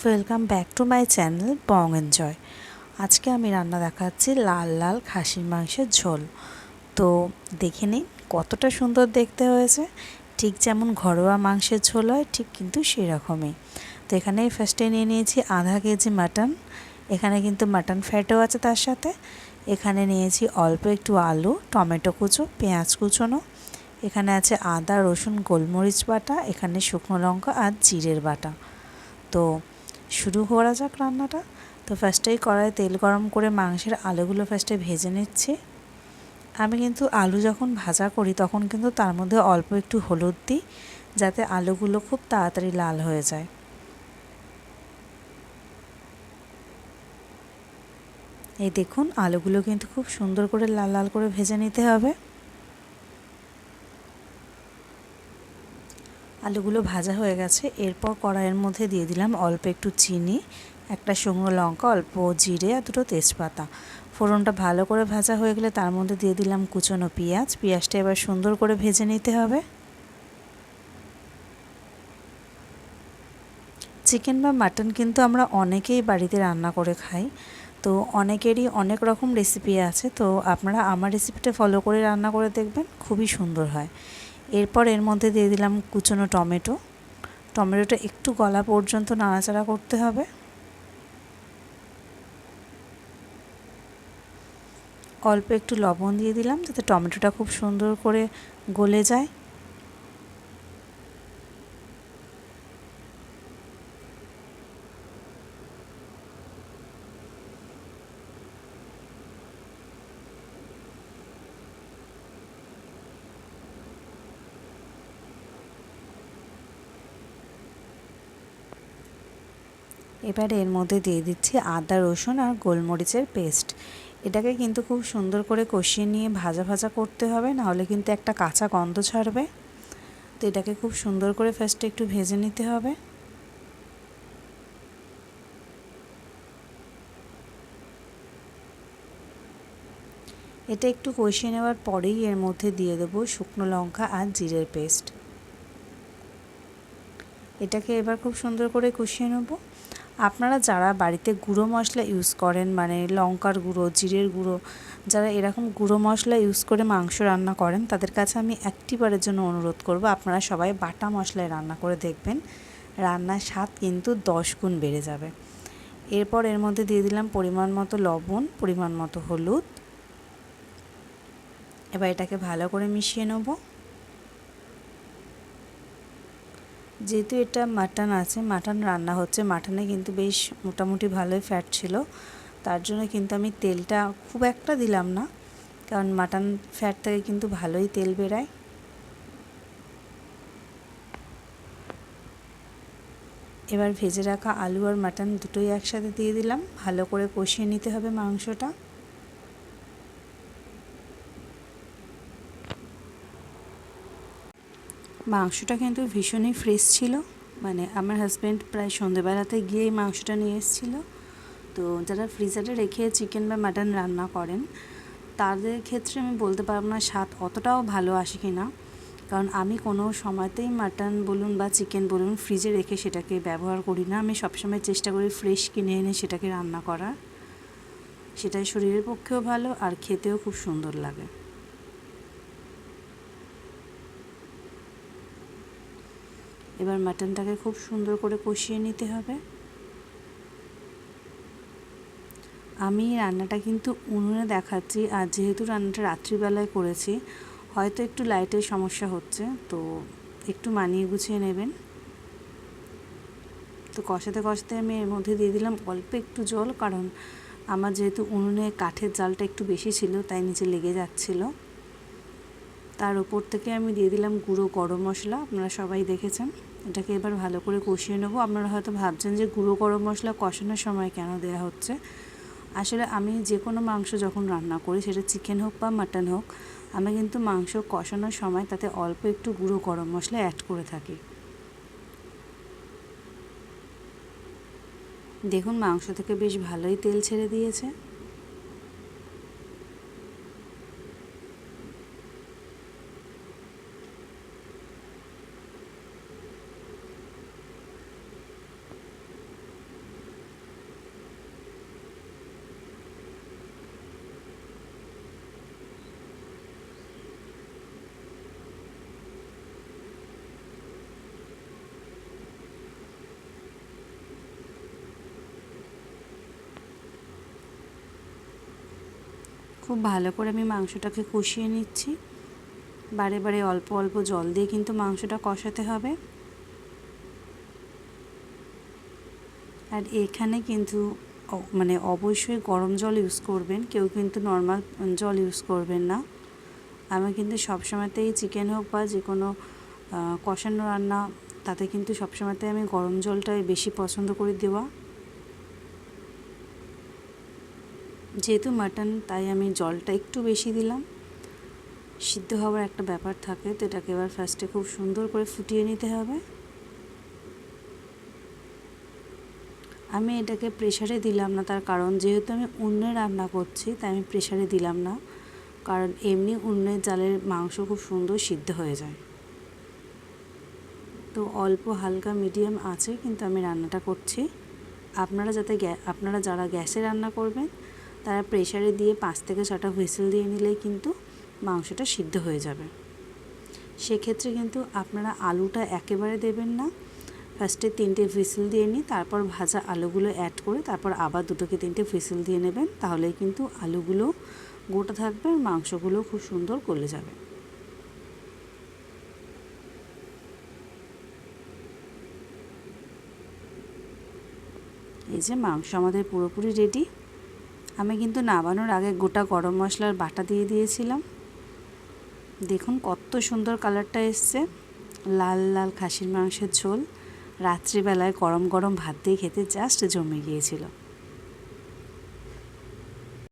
Welcome back to my channel Bong enjoy. আজকে আমি রান্না দেখাচ্ছি লাল লাল খাসির মাংসের ঝোল। তো দেখে নিন কতটা সুন্দর দেখতে হয়েছে। ঠিক যেমন ঘরোয়া মাংসের ঝোল হয় ঠিক কিন্তু সেরকমই। তো এখানে ফার্স্টে নিয়ে নিয়েছি আধা কেজি মাটন। এখানে কিন্তু মাটন ফ্যাটও আছে তার সাথে। এখানে নিয়েছি অল্প একটু আলু, টমেটো কুচো, পেঁয়াজ কুচোনো। এখানে আছে আদা, রসুন, গোলমরিচ বাটা, এখানে শুকনো লঙ্কা আর জিরের বাটা। তো শুরু করা যাক রান্নাটা। তো ফার্স্টেই কড়াইয়ে তেল গরম করে মাংসের আলুগুলো ফার্স্টে ভেজে নিচ্ছি। আমি কিন্তু আলু যখন ভাজা করি তখন কিন্তু তার মধ্যে অল্প একটু হলুদ দিই, যাতে আলুগুলো খুব তাড়াতাড়ি লাল হয়ে যায়। এই দেখুন আলুগুলো কিন্তু খুব সুন্দর করে লাল লাল করে ভেজে নিতে হবে। আলুগুলো ভাজা হয়ে গেছে। এরপর কড়াইয়ের মধ্যে দিয়ে দিলাম অল্প একটু চিনি, একটা শুকনো লঙ্কা, অল্প জিরে আর দুটো তেজপাতা। ফোড়নটা ভালো করে ভাজা হয়ে গেলে তার মধ্যে দিয়ে দিলাম কুচনো পেঁয়াজ। পেঁয়াজটা এবার সুন্দর করে ভেজে নিতে হবে। চিকেন বা মাটন কিন্তু আমরা অনেকেই বাড়িতে রান্না করে খাই। তো অনেকেরই অনেক রকম রেসিপি আছে, তো আপনারা আমার রেসিপিটা ফলো করে রান্না করে দেখবেন, খুবই সুন্দর হয়। এরপর এর মধ্যে দিয়ে দিলাম কুচনো টমেটো। টমেটোটা একটু গলা পর্যন্ত নাড়াচাড়া করতে হবে। অল্প একটু লবণ দিয়ে দিলাম যাতে টমেটোটা খুব সুন্দর করে গলে যায়। এবারে এর মধ্যে দিয়ে দিচ্ছি আদা, রসুন আর গোলমরিচের পেস্ট। এটাকে কিন্তু খুব সুন্দর করে কষিয়ে নিয়ে ভাজা ভাজা করতে হবে, নাহলে কিন্তু একটা কাঁচা গন্ধ ছাড়বে। তো এটাকে খুব সুন্দর করে ফার্স্টে একটু ভেজে নিতে হবে। এটা একটু কষিয়ে নেওয়ার পরেই এর মধ্যে দিয়ে দেবো শুকনো লঙ্কা আর জিরের পেস্ট। এটাকে এবার খুব সুন্দর করে কষিয়ে নেব। আপনারা যারা বাড়িতে গুঁড়ো মশলা ইউজ করেন, মানে লঙ্কার গুঁড়ো, জিরের গুঁড়ো, যারা এরকম গুঁড়ো মশলা ইউজ করে মাংস রান্না করেন, তাদের কাছে আমি একটিবারের জন্য অনুরোধ করব, আপনারা সবাই বাটা মশলায় রান্না করে দেখবেন, রান্নার স্বাদ কিন্তু 10 গুণ বেড়ে যাবে। এরপর এর মধ্যে দিয়ে দিলাম পরিমাণ মতো লবণ, পরিমাণ মতো হলুদ। এবার এটাকে ভালো করে মিশিয়ে নেব। যেহেতু এটা মাটন আছে, মাটন রান্না হচ্ছে, মাটনে কিন্তু বেশ মোটামুটি ভালোই ফ্যাট ছিল, তার জন্য কিন্তু আমি তেলটা খুব একটা দিলাম না, কারণ মাটন ফ্যাট থেকে কিন্তু ভালোই তেল বেরায়। এবার ভেজে রাখা আলু আর মাটন দুটোই একসাথে দিয়ে দিলাম, ভালো করে কষিয়ে নিতে হবে মাংসটা। মাংসটা কিন্তু ভীষণই ফ্রেশ ছিল, মানে আমার হাজব্যান্ড প্রায় সন্ধেবেলাতে গিয়েই মাংসটা নিয়ে এসেছিলো। তো যারা ফ্রিজারে রেখে চিকেন বা মাটন রান্না করেন, তাদের ক্ষেত্রে আমি বলতে পারবো না স্বাদ অতটাও ভালো আসে কি না, কারণ আমি কোনো সময়তেই মাটন বলুন বা চিকেন বলুন ফ্রিজে রেখে সেটাকে ব্যবহার করি না। আমি সবসময় চেষ্টা করি ফ্রেশ কিনে এনে সেটাকে রান্না করার। সেটাই শরীরের পক্ষেও ভালো আর খেতেও খুব সুন্দর লাগে। এবার মাটনটাকে খুব সুন্দর করে কষিয়ে নিতে হবে। আমি রান্নাটা কিন্তু উনুনে দেখাচ্ছি, আর যেহেতু রান্নাটা রাত্রিবেলায় করেছি, হয়তো একটু লাইটের সমস্যা হচ্ছে, তো একটু মানিয়ে গুছিয়ে নেবেন। তো কষাতে কষাতে আমি এর মধ্যে দিয়ে দিলাম অল্প একটু জল, কারণ আমার যেহেতু উনুনে কাঠের জালটা একটু বেশি ছিল, তাই নিচে লেগে যাচ্ছিল। তার উপর থেকে আমি দিয়ে দিলাম গুঁড়ো গরম মশলা, আপনারা সবাই দেখেছেন। এটাকে এবার ভালো করে কষিয়ে নেবো। আপনারা হয়তো ভাবছেন যে গুঁড়ো গরম মশলা কষানোর সময় কেন দেওয়া হচ্ছে। আসলে আমি যে কোনো মাংস যখন রান্না করি, সেটা চিকেন হোক বা মাটন হোক, আমি কিন্তু মাংস কষানোর সময় তাতে অল্প একটু গুঁড়ো গরম মশলা অ্যাড করে থাকি। দেখুন মাংস থেকে বেশ ভালোই তেল ছেড়ে দিয়েছে। খুব ভালো করে আমি মাংসটাকে কষিয়ে নিচ্ছি। বারে বারে অল্প অল্প জল দিয়ে কিন্তু মাংসটা কষাতে হবে। আর এখানে কিন্তু মানে অবশ্যই গরম জল ইউজ করবেন, কেউ কিন্তু নর্মাল জল ইউজ করবেন না। আমি কিন্তু সবসময়তেই চিকেন হোক বা যে কোনো কষানো রান্না, তাতে কিন্তু সবসময়তেই আমি গরম জলটাই বেশি পছন্দ করি দেওয়া। যেহেতু মাটন, তাই আমি জলটা একটু বেশি দিলাম। সিদ্ধ হওয়ার একটা ব্যাপার থাকে, তো এটাকে এবার ফার্স্টে খুব সুন্দর করে ফুটিয়ে নিতে হবে। আমি এটাকে প্রেসারে দিলাম না, তার কারণ যেহেতু আমি উনুনে রান্না করছি, তাই আমি প্রেসারে দিলাম না, কারণ এমনি উনুনের জালের মাংস খুব সুন্দর সিদ্ধ হয়ে যায়। তো অল্প হালকা মিডিয়াম আছে কিন্তু আমি রান্নাটা করছি। আপনারা যারা গ্যাসে রান্না করবেন, তারা প্রেসারে দিয়ে 5 থেকে 6টা হুইসেল দিয়ে নিলেই কিন্তু মাংসটা সিদ্ধ হয়ে যাবে। সেক্ষেত্রে কিন্তু আপনারা আলুটা একেবারে দেবেন না, ফার্স্টে 3টে হুইসেল দিয়ে নিই, তারপর ভাজা আলুগুলো অ্যাড করে তারপর আবার 2 থেকে 3টে হুইসেল দিয়ে নেবেন। তাহলেই কিন্তু আলুগুলো গোটা থাকবে আর মাংসগুলো খুব সুন্দর গলে যাবে। এই যে মাংস আমাদের পুরোপুরি রেডি। আমি কিন্তু নামানোর আগে গোটা গরম মশলার বাটা দিয়ে দিয়েছিলাম। দেখুন কত সুন্দর কালারটা এসছে। লাল লাল খাসির মাংসের ঝোল রাত্রিবেলায় গরম গরম ভাত দিয়ে খেতে জাস্ট জমে গিয়েছিল।